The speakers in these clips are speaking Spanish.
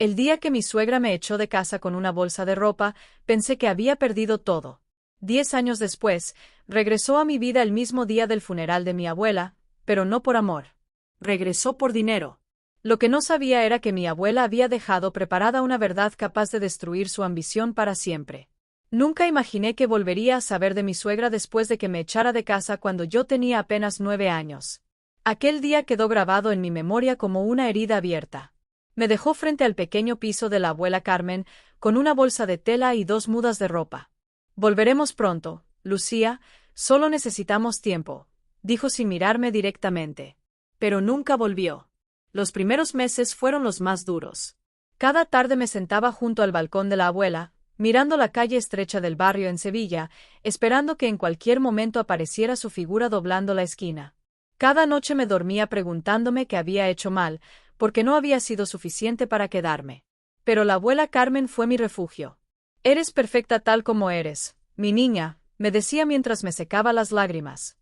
El día que mi suegra me echó de casa con una bolsa de ropa, pensé que había perdido todo. 10 años después, regresó a mi vida el mismo día del funeral de mi abuela, pero no por amor. Regresó por dinero. Lo que no sabía era que mi abuela había dejado preparada una verdad capaz de destruir su ambición para siempre. Nunca imaginé que volvería a saber de mi suegra después de que me echara de casa cuando yo tenía apenas 9 años. Aquel día quedó grabado en mi memoria como una herida abierta. Me dejó frente al pequeño piso de la abuela Carmen, con una bolsa de tela y 2 mudas de ropa. Volveremos pronto, Lucía, solo necesitamos tiempo, dijo sin mirarme directamente. Pero nunca volvió. Los primeros meses fueron los más duros. Cada tarde me sentaba junto al balcón de la abuela, mirando la calle estrecha del barrio en Sevilla, esperando que en cualquier momento apareciera su figura doblando la esquina. Cada noche me dormía preguntándome qué había hecho mal, porque no había sido suficiente para quedarme. Pero la abuela Carmen fue mi refugio. Eres perfecta tal como eres, mi niña, me decía mientras me secaba las lágrimas.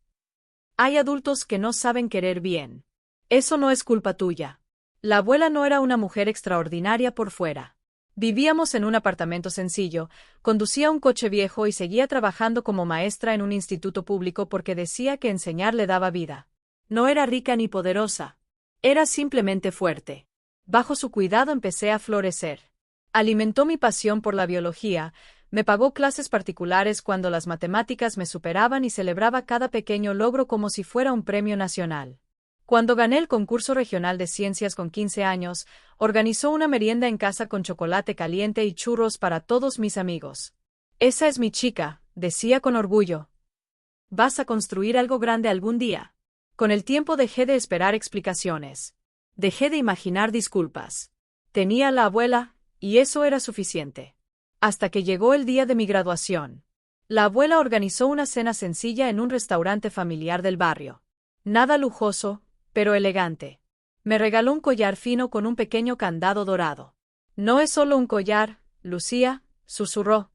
Hay adultos que no saben querer bien. Eso no es culpa tuya. La abuela no era una mujer extraordinaria por fuera. Vivíamos en un apartamento sencillo, conducía un coche viejo y seguía trabajando como maestra en un instituto público porque decía que enseñar le daba vida. No era rica ni poderosa. Era simplemente fuerte. Bajo su cuidado empecé a florecer. Alimentó mi pasión por la biología, me pagó clases particulares cuando las matemáticas me superaban y celebraba cada pequeño logro como si fuera un premio nacional. Cuando gané el concurso regional de ciencias con 15 años, organizó una merienda en casa con chocolate caliente y churros para todos mis amigos. Esa es mi chica, decía con orgullo. Vas a construir algo grande algún día. Con el tiempo dejé de esperar explicaciones. Dejé de imaginar disculpas. Tenía a la abuela, y eso era suficiente. Hasta que llegó el día de mi graduación. La abuela organizó una cena sencilla en un restaurante familiar del barrio. Nada lujoso, pero elegante. Me regaló un collar fino con un pequeño candado dorado. No es solo un collar, Lucía, susurró.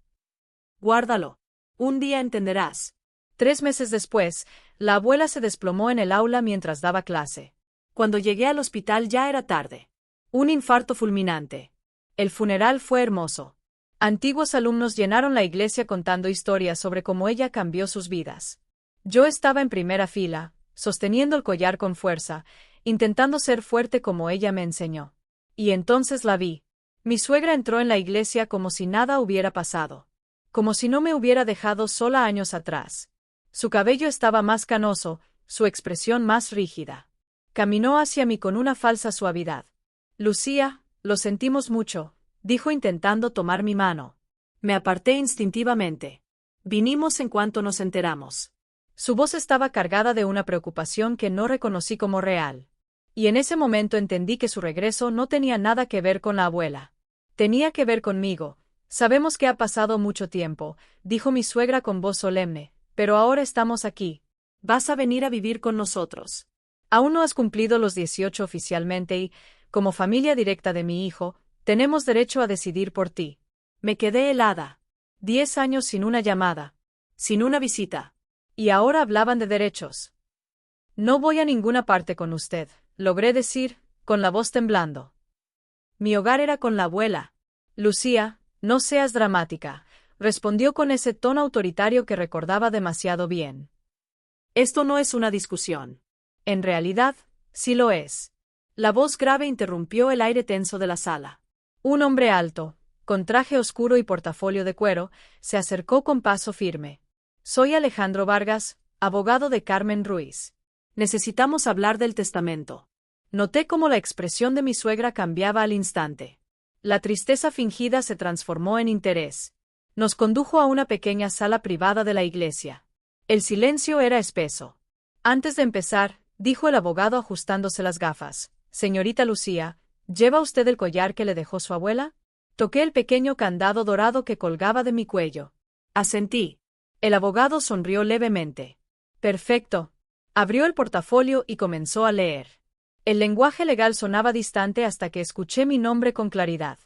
Guárdalo. Un día entenderás. 3 meses después, la abuela se desplomó en el aula mientras daba clase. Cuando llegué al hospital ya era tarde. Un infarto fulminante. El funeral fue hermoso. Antiguos alumnos llenaron la iglesia contando historias sobre cómo ella cambió sus vidas. Yo estaba en primera fila, sosteniendo el collar con fuerza, intentando ser fuerte como ella me enseñó. Y entonces la vi. Mi suegra entró en la iglesia como si nada hubiera pasado. Como si no me hubiera dejado sola años atrás. Su cabello estaba más canoso, su expresión más rígida. Caminó hacia mí con una falsa suavidad. Lucía, lo sentimos mucho, dijo intentando tomar mi mano. Me aparté instintivamente. Vinimos en cuanto nos enteramos. Su voz estaba cargada de una preocupación que no reconocí como real. Y en ese momento entendí que su regreso no tenía nada que ver con la abuela. Tenía que ver conmigo. Sabemos que ha pasado mucho tiempo, dijo mi suegra con voz solemne, pero ahora estamos aquí. Vas a venir a vivir con nosotros. Aún no has cumplido los 18 oficialmente y, como familia directa de mi hijo, tenemos derecho a decidir por ti. Me quedé helada. 10 años sin una llamada. Sin una visita. Y ahora hablaban de derechos. No voy a ninguna parte con usted, logré decir, con la voz temblando. Mi hogar era con la abuela. Lucía, no seas dramática, respondió con ese tono autoritario que recordaba demasiado bien. Esto no es una discusión. En realidad, sí lo es. La voz grave interrumpió el aire tenso de la sala. Un hombre alto, con traje oscuro y portafolio de cuero, se acercó con paso firme. Soy Alejandro Vargas, abogado de Carmen Ruiz. Necesitamos hablar del testamento. Noté cómo la expresión de mi suegra cambiaba al instante. La tristeza fingida se transformó en interés. Nos condujo a una pequeña sala privada de la iglesia. El silencio era espeso. Antes de empezar, dijo el abogado ajustándose las gafas. Señorita Lucía, ¿lleva usted el collar que le dejó su abuela? Toqué el pequeño candado dorado que colgaba de mi cuello. Asentí. El abogado sonrió levemente. Perfecto. Abrió el portafolio y comenzó a leer. El lenguaje legal sonaba distante hasta que escuché mi nombre con claridad.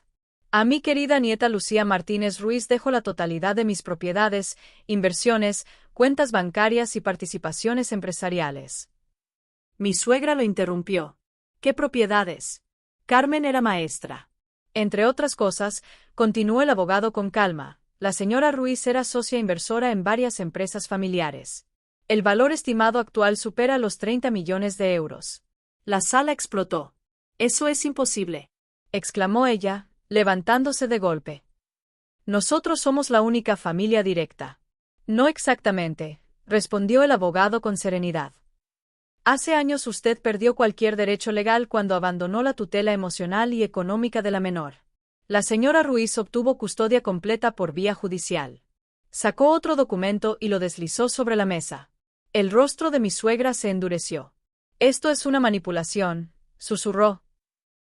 A mi querida nieta Lucía Martínez Ruiz dejo la totalidad de mis propiedades, inversiones, cuentas bancarias y participaciones empresariales. Mi suegra lo interrumpió. ¿Qué propiedades? Carmen era maestra. Entre otras cosas, continuó el abogado con calma, la señora Ruiz era socia inversora en varias empresas familiares. El valor estimado actual supera los 30 millones de euros. La sala explotó. Eso es imposible, exclamó ella, levantándose de golpe. Nosotros somos la única familia directa. No exactamente, respondió el abogado con serenidad. Hace años usted perdió cualquier derecho legal cuando abandonó la tutela emocional y económica de la menor. La señora Ruiz obtuvo custodia completa por vía judicial. Sacó otro documento y lo deslizó sobre la mesa. El rostro de mi suegra se endureció. Esto es una manipulación, susurró.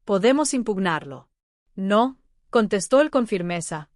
Podemos impugnarlo. No, contestó él con firmeza.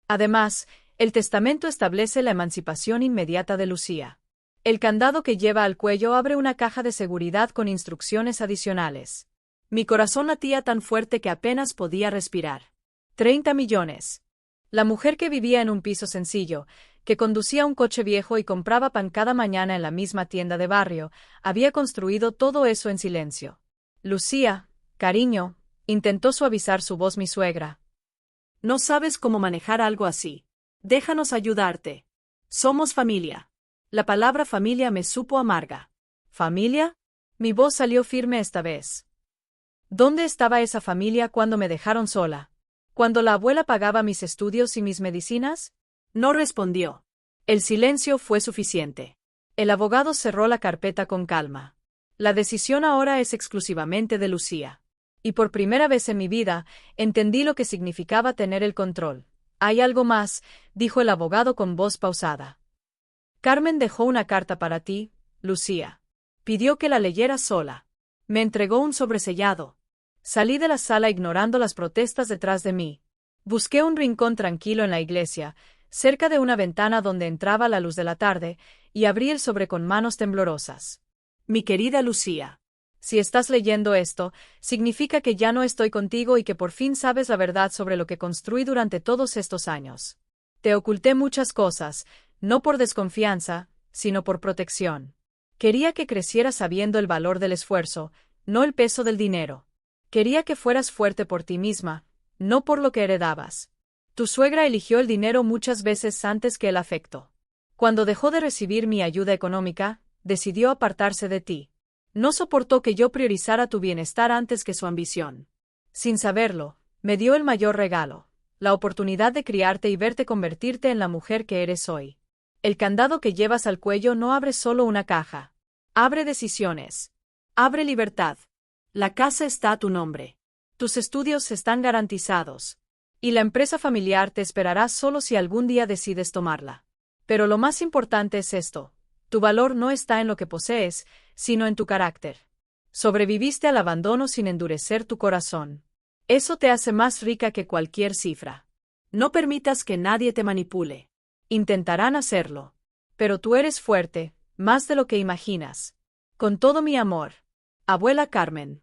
Además, el testamento establece la emancipación inmediata de Lucía. El candado que lleva al cuello abre una caja de seguridad con instrucciones adicionales. Mi corazón latía tan fuerte que apenas podía respirar. 30 millones. La mujer que vivía en un piso sencillo, que conducía un coche viejo y compraba pan cada mañana en la misma tienda de barrio, había construido todo eso en silencio. Lucía, cariño, intentó suavizar su voz mi suegra. No sabes cómo manejar algo así. Déjanos ayudarte. Somos familia. La palabra familia me supo amarga. ¿Familia? Mi voz salió firme esta vez. ¿Dónde estaba esa familia cuando me dejaron sola? ¿Cuando la abuela pagaba mis estudios y mis medicinas? No respondió. El silencio fue suficiente. El abogado cerró la carpeta con calma. La decisión ahora es exclusivamente de Lucía. Y por primera vez en mi vida, entendí lo que significaba tener el control. Hay algo más, dijo el abogado con voz pausada. Carmen dejó una carta para ti, Lucía. Pidió que la leyera sola. Me entregó un sobresellado. Salí de la sala ignorando las protestas detrás de mí. Busqué un rincón tranquilo en la iglesia, cerca de una ventana donde entraba la luz de la tarde, y abrí el sobre con manos temblorosas. Mi querida Lucía. Si estás leyendo esto, significa que ya no estoy contigo y que por fin sabes la verdad sobre lo que construí durante todos estos años. Te oculté muchas cosas, no por desconfianza, sino por protección. Quería que crecieras sabiendo el valor del esfuerzo, no el peso del dinero. Quería que fueras fuerte por ti misma, no por lo que heredabas. Tu suegra eligió el dinero muchas veces antes que el afecto. Cuando dejó de recibir mi ayuda económica, decidió apartarse de ti. No soportó que yo priorizara tu bienestar antes que su ambición. Sin saberlo, me dio el mayor regalo, la oportunidad de criarte y verte convertirte en la mujer que eres hoy. El candado que llevas al cuello no abre solo una caja. Abre decisiones. Abre libertad. La casa está a tu nombre. Tus estudios están garantizados. Y la empresa familiar te esperará solo si algún día decides tomarla. Pero lo más importante es esto. Tu valor no está en lo que posees, sino en tu carácter. Sobreviviste al abandono sin endurecer tu corazón. Eso te hace más rica que cualquier cifra. No permitas que nadie te manipule. Intentarán hacerlo. Pero tú eres fuerte, más de lo que imaginas. Con todo mi amor. Abuela Carmen.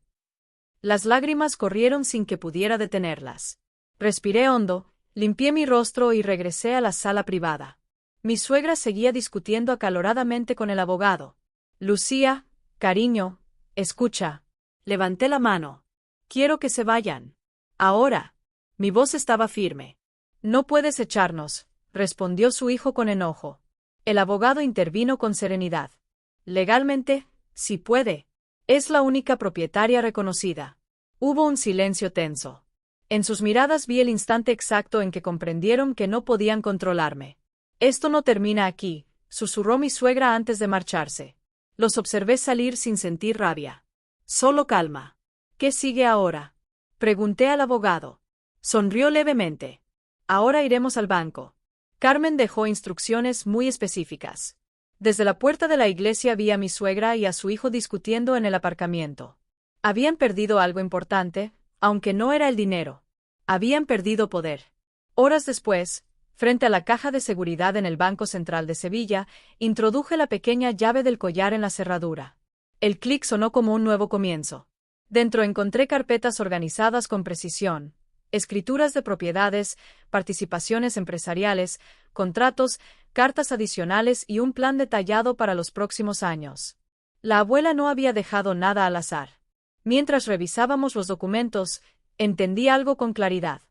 Las lágrimas corrieron sin que pudiera detenerlas. Respiré hondo, limpié mi rostro y regresé a la sala privada. Mi suegra seguía discutiendo acaloradamente con el abogado. Lucía, cariño, escucha. Levanté la mano. Quiero que se vayan. Ahora. Mi voz estaba firme. No puedes echarnos, respondió su hijo con enojo. El abogado intervino con serenidad. Legalmente, sí puede. Es la única propietaria reconocida. Hubo un silencio tenso. En sus miradas vi el instante exacto en que comprendieron que no podían controlarme. Esto no termina aquí, susurró mi suegra antes de marcharse. Los observé salir sin sentir rabia. Solo calma. ¿Qué sigue ahora? Pregunté al abogado. Sonrió levemente. Ahora iremos al banco. Carmen dejó instrucciones muy específicas. Desde la puerta de la iglesia vi a mi suegra y a su hijo discutiendo en el aparcamiento. Habían perdido algo importante, aunque no era el dinero. Habían perdido poder. Horas después, frente a la caja de seguridad en el Banco Central de Sevilla, introduje la pequeña llave del collar en la cerradura. El clic sonó como un nuevo comienzo. Dentro encontré carpetas organizadas con precisión, escrituras de propiedades, participaciones empresariales, contratos, cartas adicionales y un plan detallado para los próximos años. La abuela no había dejado nada al azar. Mientras revisábamos los documentos, Entendí algo con claridad.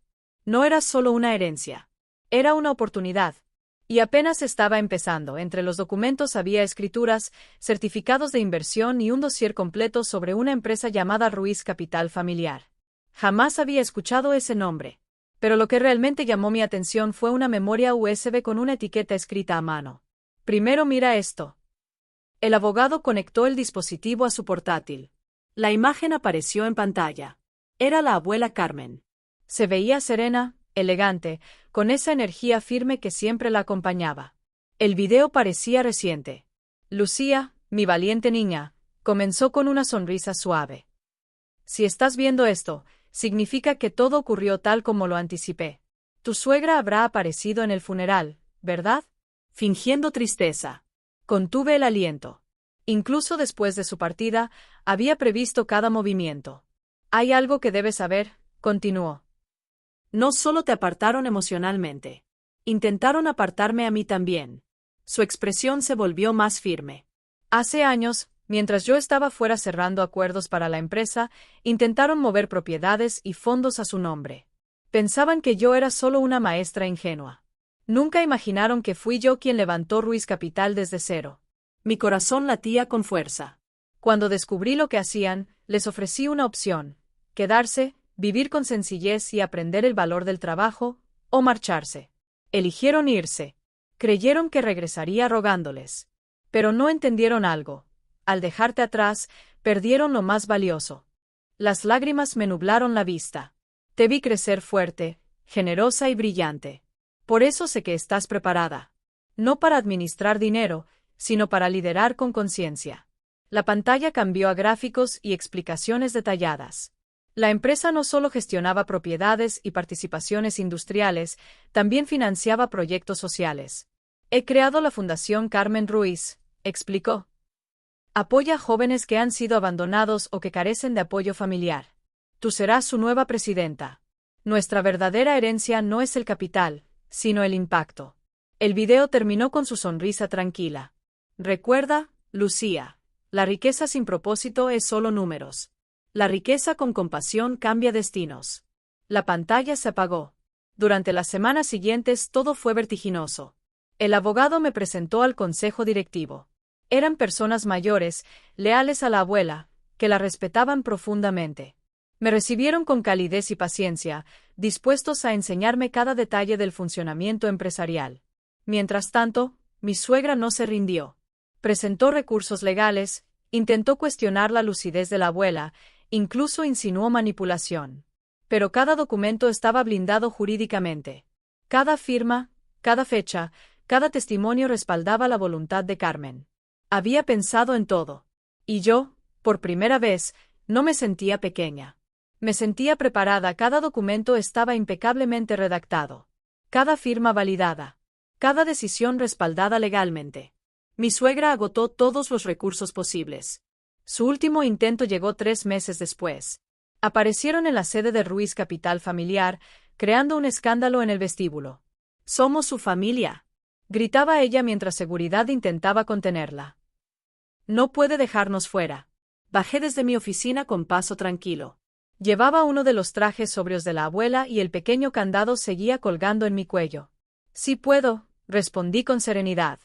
No era solo una herencia. Era una oportunidad. Y apenas estaba empezando. Entre los documentos había escrituras, certificados de inversión y un dossier completo sobre una empresa llamada Ruiz Capital Familiar. Jamás había escuchado ese nombre. Pero lo que realmente llamó mi atención fue una memoria USB con una etiqueta escrita a mano. Primero mira esto. El abogado conectó el dispositivo a su portátil. La imagen apareció en pantalla. Era la abuela Carmen. Se veía serena, elegante, con esa energía firme que siempre la acompañaba. El video parecía reciente. Lucía, mi valiente niña, comenzó con una sonrisa suave. Si estás viendo esto, significa que todo ocurrió tal como lo anticipé. Tu suegra habrá aparecido en el funeral, ¿verdad? Fingiendo tristeza. Contuve el aliento. Incluso después de su partida, había previsto cada movimiento. Hay algo que debes saber, continuó. No solo te apartaron emocionalmente. Intentaron apartarme a mí también. Su expresión se volvió más firme. Hace años, mientras yo estaba fuera cerrando acuerdos para la empresa, intentaron mover propiedades y fondos a su nombre. Pensaban que yo era solo una maestra ingenua. Nunca imaginaron que fui yo quien levantó Ruiz Capital desde cero. Mi corazón latía con fuerza. Cuando descubrí lo que hacían, les ofrecí una opción: quedarse, vivir con sencillez y aprender el valor del trabajo, o marcharse. Eligieron irse. Creyeron que regresaría rogándoles. Pero no entendieron algo. Al dejarte atrás, perdieron lo más valioso. Las lágrimas me nublaron la vista. Te vi crecer fuerte, generosa y brillante. Por eso sé que estás preparada. No para administrar dinero, sino para liderar con conciencia. La pantalla cambió a gráficos y explicaciones detalladas. La empresa no solo gestionaba propiedades y participaciones industriales, también financiaba proyectos sociales. He creado la Fundación Carmen Ruiz, explicó. Apoya a jóvenes que han sido abandonados o que carecen de apoyo familiar. Tú serás su nueva presidenta. Nuestra verdadera herencia no es el capital, sino el impacto. El video terminó con su sonrisa tranquila. Recuerda, Lucía, la riqueza sin propósito es solo números. La riqueza con compasión cambia destinos. La pantalla se apagó. Durante las semanas siguientes todo fue vertiginoso. El abogado me presentó al consejo directivo. Eran personas mayores, leales a la abuela, que la respetaban profundamente. Me recibieron con calidez y paciencia, dispuestos a enseñarme cada detalle del funcionamiento empresarial. Mientras tanto, mi suegra no se rindió. Presentó recursos legales, intentó cuestionar la lucidez de la abuela, incluso insinuó manipulación. Pero cada documento estaba blindado jurídicamente. Cada firma, cada fecha, cada testimonio respaldaba la voluntad de Carmen. Había pensado en todo. Y yo, por primera vez, no me sentía pequeña. Me sentía preparada. Cada documento estaba impecablemente redactado. Cada firma validada. Cada decisión respaldada legalmente. Mi suegra agotó todos los recursos posibles. Su último intento llegó 3 meses después. Aparecieron en la sede de Ruiz Capital Familiar, creando un escándalo en el vestíbulo. «Somos su familia», gritaba ella mientras seguridad intentaba contenerla. «No puede dejarnos fuera». Bajé desde mi oficina con paso tranquilo. Llevaba uno de los trajes sobrios de la abuela y el pequeño candado seguía colgando en mi cuello. «Sí puedo», respondí con serenidad.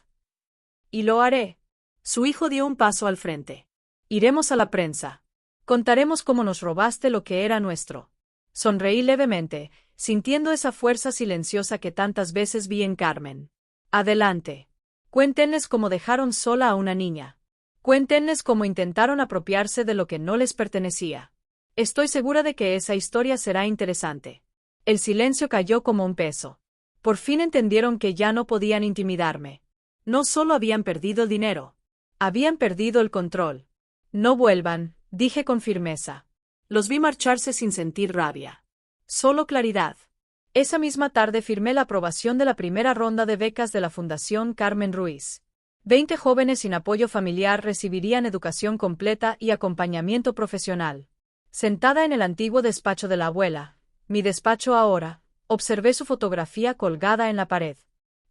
«Y lo haré». Su hijo dio un paso al frente. «Iremos a la prensa. Contaremos cómo nos robaste lo que era nuestro». Sonreí levemente, sintiendo esa fuerza silenciosa que tantas veces vi en Carmen. «Adelante. Cuéntenles cómo dejaron sola a una niña. Cuéntenles cómo intentaron apropiarse de lo que no les pertenecía. Estoy segura de que esa historia será interesante». El silencio cayó como un peso. Por fin entendieron que ya no podían intimidarme. No solo habían perdido el dinero. Habían perdido el control. «No vuelvan», dije con firmeza. Los vi marcharse sin sentir rabia. Solo claridad. Esa misma tarde firmé la aprobación de la primera ronda de becas de la Fundación Carmen Ruiz. 20 jóvenes sin apoyo familiar recibirían educación completa y acompañamiento profesional. Sentada en el antiguo despacho de la abuela, mi despacho ahora, observé su fotografía colgada en la pared.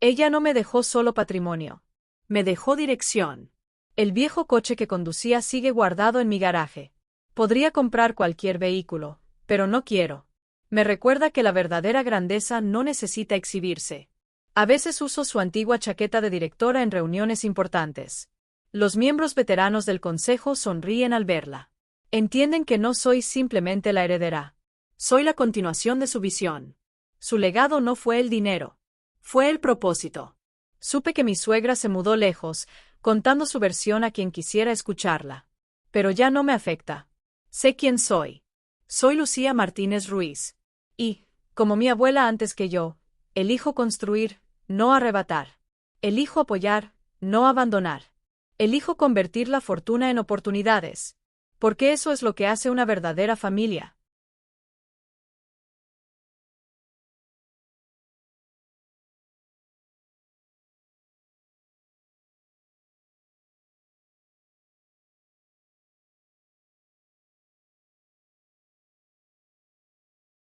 Ella no me dejó solo patrimonio. Me dejó dirección. El viejo coche que conducía sigue guardado en mi garaje. Podría comprar cualquier vehículo, pero no quiero. Me recuerda que la verdadera grandeza no necesita exhibirse. A veces uso su antigua chaqueta de directora en reuniones importantes. Los miembros veteranos del consejo sonríen al verla. Entienden que no soy simplemente la heredera. Soy la continuación de su visión. Su legado no fue el dinero. Fue el propósito. Supe que mi suegra se mudó lejos, contando su versión a quien quisiera escucharla. Pero ya no me afecta. Sé quién soy. Soy Lucía Martínez Ruiz. Y, como mi abuela antes que yo, elijo construir, no arrebatar. Elijo apoyar, no abandonar. Elijo convertir la fortuna en oportunidades. Porque eso es lo que hace una verdadera familia.